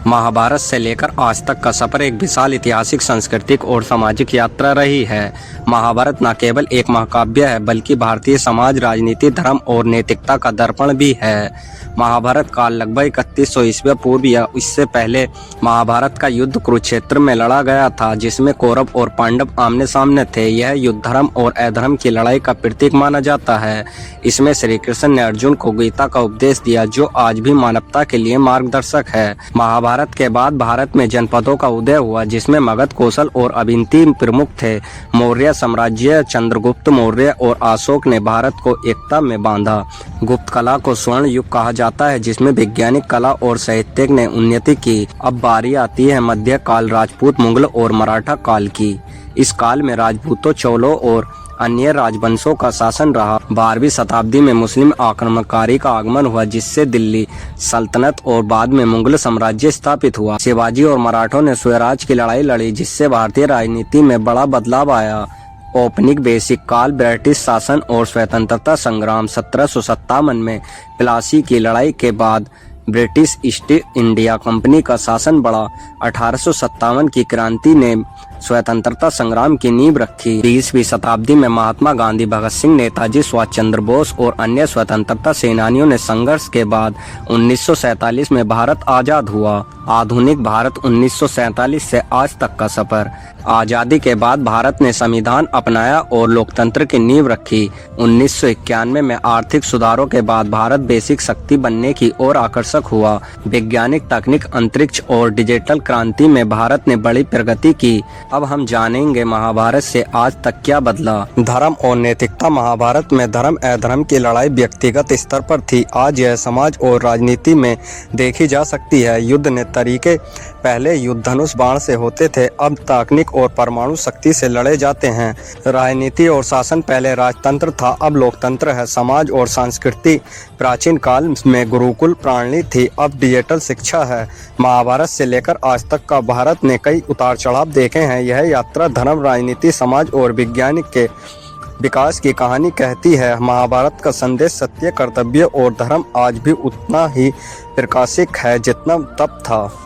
महाभारत से लेकर आज तक का सफर एक विशाल ऐतिहासिक, सांस्कृतिक और सामाजिक यात्रा रही है। महाभारत न केवल एक महाकाव्य है बल्कि भारतीय समाज, राजनीति, धर्म और नैतिकता का दर्पण भी है। महाभारत काल लगभग 3100 ईस्वी पूर्व या इससे पहले महाभारत का युद्ध कुरुक्षेत्र में लड़ा गया था, जिसमें कौरव और पांडव आमने सामने थे। यह युद्ध धर्म और अधर्म की लड़ाई का प्रतीक माना जाता है। इसमें श्री कृष्ण ने अर्जुन को गीता का उपदेश दिया, जो आज भी मानवता के लिए मार्गदर्शक है। महाभारत के बाद भारत में जनपदों का उदय हुआ, जिसमें मगध, कौशल और अवंती प्रमुख थे। मौर्य साम्राज्य, चंद्रगुप्त मौर्य और अशोक ने भारत को एकता में बांधा। गुप्त कला को स्वर्ण युग कहा जाता है, जिसमें वैज्ञानिक कला और साहित्य ने उन्नति की। अब बारी आती है मध्य काल, राजपूत, मुगल और मराठा काल की। इस काल में राजपूतों, चोलों और अन्य राजवंशों का शासन रहा। 12वीं शताब्दी में मुस्लिम आक्रमणकारी का आगमन हुआ, जिससे दिल्ली सल्तनत और बाद में मुगल साम्राज्य स्थापित हुआ। शिवाजी और मराठों ने स्वराज की लड़ाई लड़ी, जिससे भारतीय राजनीति में बड़ा बदलाव आया। औपनिक बेसिक काल, ब्रिटिश शासन और स्वतंत्रता संग्राम। 1757 में प्लासी की लड़ाई के बाद ब्रिटिश ईस्ट इंडिया कंपनी का शासन बढ़ा। 1857 की क्रांति ने स्वतंत्रता संग्राम की नींव रखी। 20वीं शताब्दी में महात्मा गांधी, भगत सिंह, नेताजी सुभाष चंद्र बोस और अन्य स्वतंत्रता सेनानियों ने संघर्ष के बाद 1947 में भारत आजाद हुआ। आधुनिक भारत 1947 से आज तक का सफर। आजादी के बाद भारत ने संविधान अपनाया और लोकतंत्र की नींव रखी। 1991 में आर्थिक सुधारों के बाद भारत वैश्विक शक्ति बनने की ओर आकर्षक हुआ। वैज्ञानिक, तकनीक, अंतरिक्ष और डिजिटल क्रांति में भारत ने बड़ी प्रगति की। अब हम जानेंगे महाभारत से आज तक क्या बदला। धर्म और नैतिकता। महाभारत में धर्म अधर्म की लड़ाई व्यक्तिगत स्तर पर थी। आज यह समाज और राजनीति में देखी जा सकती है। युद्ध ने तरीके पहले युद्ध धनुष बाण से होते थे, अब तकनीक और परमाणु शक्ति से लड़े जाते हैं। राजनीति और शासन। पहले राजतंत्र था, अब लोकतंत्र है। समाज और संस्कृति। प्राचीन काल में गुरुकुल प्रणाली थी, अब डिजिटल शिक्षा है। महाभारत से लेकर आज तक का भारत ने कई उतार चढ़ाव देखे हैं। यह यात्रा धर्म, राजनीति, समाज और विज्ञान के विकास की कहानी कहती है। महाभारत का संदेश सत्य, कर्तव्य और धर्म आज भी उतना ही प्रकाशिक है जितना तब था।